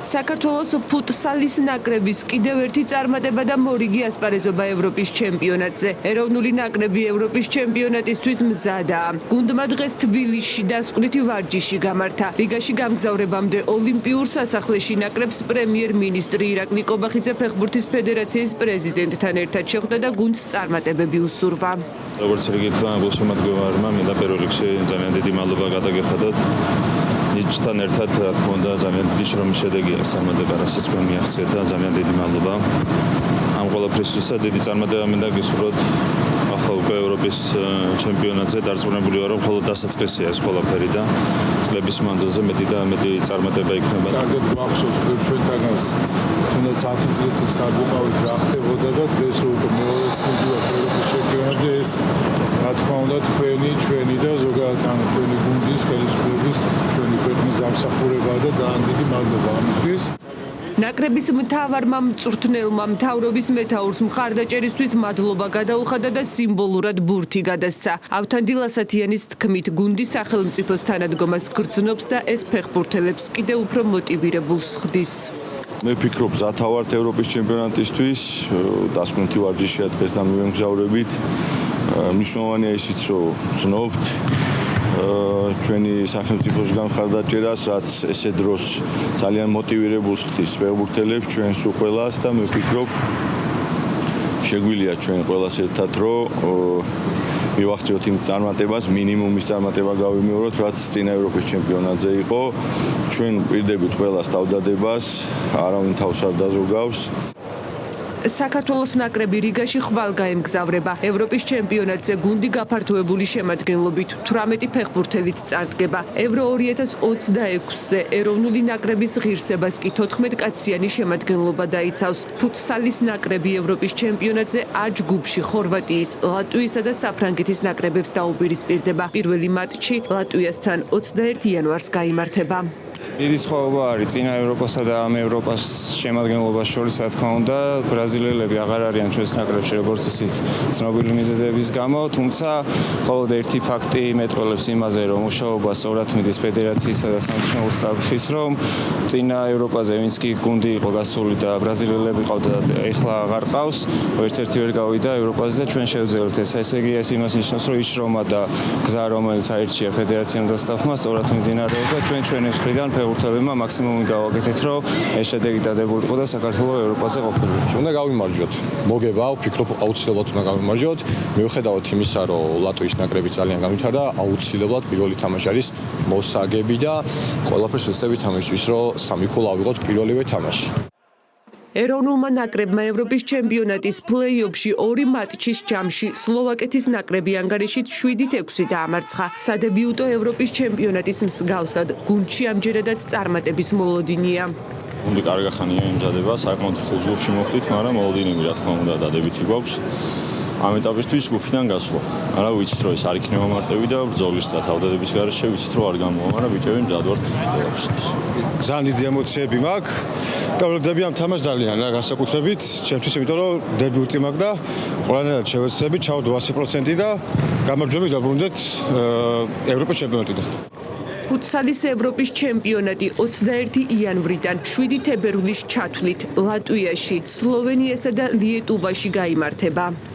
საქართველოს ფუტსალის ნაკრების კიდევ ერთი წარმატება და მორიგი ასპარეზობა ევროპის ჩემპიონატზე. ეროვნული ნაკრები ევროპის ჩემპიონატისთვის მზადაა. გუნდმა დღეს თბილისში დასკვნითი ვარჯიში გამართა. რიგაში გამგზავრებამდე ოლიმპიურ სასახლეში ნაკრებს პრემიერ-მინისტრი ირაკლი კობახიძე ფეხბურთის ფედერაციის პრეზიდენტთან ერთად შეხვდა და გუნდს წარმატებები უსურვა. როგორც რიგითმა შემოგვარმა მინდა პირველ რიგში ძალიან დიდი მადლობა გადაგეხადოთ. ნიჭთან ერთად რა თქმა უნდა ძალიან დიდი შრომის შედეგი აქვს წარმატება, რასაც თქვენ მიაღწიეთ და ძალიან დიდი მადლობა. ამ ყველაფრისთვისაც დიდი წარმატება მინდა გისურვოთ ახლა უკვე ევროპის ჩემპიონატზე დარწმუნებული ვარ, რომ მხოლოდ დასაწყისია ეს ყველაფერი და წლების მანძილზე მეტი და მეტი წარმატება იქნება. კარგად გვახსოვს ჩვენთანაც თუნდაც 10 წლის წინ საგვიყავით რა ხდებოდა და დღეს უკვე მეორე გუნდია ევროპის ჩემპიონატზე ეს რა თქმა უნდა ჩვენი და ზოგადად ჩვენი გუნდის ხელისუფლების ჩვენი ქვეყნის დამსახურებაა და ძალიან დიდი მადლობა ამისთვის. ნაკრების მთავარმა მწვრთნელმა მთავრობის მეთაურს მხარდაჭერისთვის მადლობა გადაუხადა და სიმბოლურად ბურთი გადასცა. ავთანდილ ასათიანის თქმით, გუნდი სახელმწიფოს თანადგომას გრძნობს და ეს ფეხბურთელებს კიდევ უფრო მოტივირებულს ხდის. მე ვფიქრობ, მზათა ვართ ევროპის ჩემპიონატისთვის, დასკვნითი ვარჯიშია დღეს და მივემგზავრებით. მნიშვნელოვანია ისიც, რომ გრძნობთ ჩვენი სახელმწიფოს განხარდაჭერას, რაც ესე დროს ძალიან მოტივირებულს ხდის ფეხბურთელებს, ჩვენს უყველას და მე ვფიქრობ, შეგვიძლია ჩვენ ყველას ერთად რომ მივახციოთ იმ წარმატებას, მინიმუმის წარმატება გავიმეოროთ, რაც წინა ევროპის ჩემპიონატზე იყო. ჩვენ ვპირდებით ყველას თავდადებას, არავინ თავს არ დაზოგავს. საქართველოს ნაკრები რიგაში ხვალ გაემგზავრება. ევროპის ჩემპიონატზე გუნდი გაფართოებული შემადგენლობით 18 ფეხბურთელით წარდგება. ევრო 2026-ზე ეროვნული ნაკრების ღირსებას კი 14 კაციანი შემადგენლობა დაიცავს. ფუტსალის ნაკრები ევროპის ჩემპიონატზე A ჯგუფში ხორვატიის, ლატვიისა და საფრანგეთის ნაკრებებს დაუპირისპირდება. პირველი მატჩი ლატვიასთან 21 იანვარს გაიმართება. დიდი სხვაობა არის წინა ევროპასა და ამ ევროპას შემადგენლობას შორის, რა თქმა უნდა, ბრაზილიელები აღარ არიან ჩვენს ნაკრებში, როგორც ისიც ცნობილი მიზეზების გამო, თუმცა მხოლოდ ერთი ფაქტი მეტყველებს იმაზე, რომ მუშაობა სწორად მიდის ფედერაციისა და სამშობლოს სტაფის, რომ წინა ევროპაზე ვინც კი გუნდი იყო გასული და ბრაზილიელები ყავდა, ეხლა აღარ ყავს, ერთ-ერთი ვერ გავიდა ევროპაზე და ჩვენ შევძლებთ ეს. ესე იგი ეს იმას ნიშნავს, რომ ის შრომა და გზა, რომელიც აირჩია ფედერაციამ და სტაფმა, სწორად მიმდინარეობს და ჩვენი მხრიდან ფეხბურთელებმა მაქსიმუმი გავაკეთეთ, რომ ეს შედეგი დადებულიყო და საქართველოს ევროპაზე ყოფილიყო. უნდა გავიმარჯვოთ. მოგება, ვფიქრობ, აუცილებლად უნდა გავიმარჯვოთ. მიუხედავად იმისა, რომ ლატვიის ნაკრები ძალიან განვითარდა, აუცილებლად პირველი თამაში არის მოსაგები და ყველაფერს ვეცდებით ამისთვის, რომ სამი ქულა ავიღოთ პირველივე თამაში. ეროვნულმა ნაკრებმა ევროპის ჩემპიონატის პლეი-ოფში 2 მატჩის ჯამში სლოვაკეთის ნაკრები ანგარიშით 7-6 დაამარცხა. სადებიუტო ევროპის ჩემპიონატის მსგავსად გუნდში ამჯერადაც წარმატების მოლოდინია. გუნდი კარგი ხანია იმზადება, საკმაოდ ფულ ჯგუფში მოხვდით, მაგრამ მოლოდინები რა თქმა უნდა დადებითი გვაქვს. ამ ეტაპისთვის ჯგუფიდან გასვლა. არა ვიცით რომ ეს არ იქნება მარტივი და ბრძოლის და თავდადების გარეშე ვიცით რომ არ გამოვა, მაგრამ ბიჭები მზად ვართ ყველაფერთვის. ძალიან დიდი ემოციები მაქვს და ვლები ამ თამაშს ძალიან რა განსაკუთრებით, ჩემთვის იმიტომ რომ დებიუტი მაქვს და ყველანაირად შევეცდები ჩავდო 100% და გამარჯვებით დაბრუნდეთ ევროპის ჩემპიონატიდან. ფუტსალის ევროპის ჩემპიონატი 21 იანვრიდან 7 თებერვლის ჩათვლით ლატვიაში, სლოვენიასა და ლიეტუვაში გაიმართება.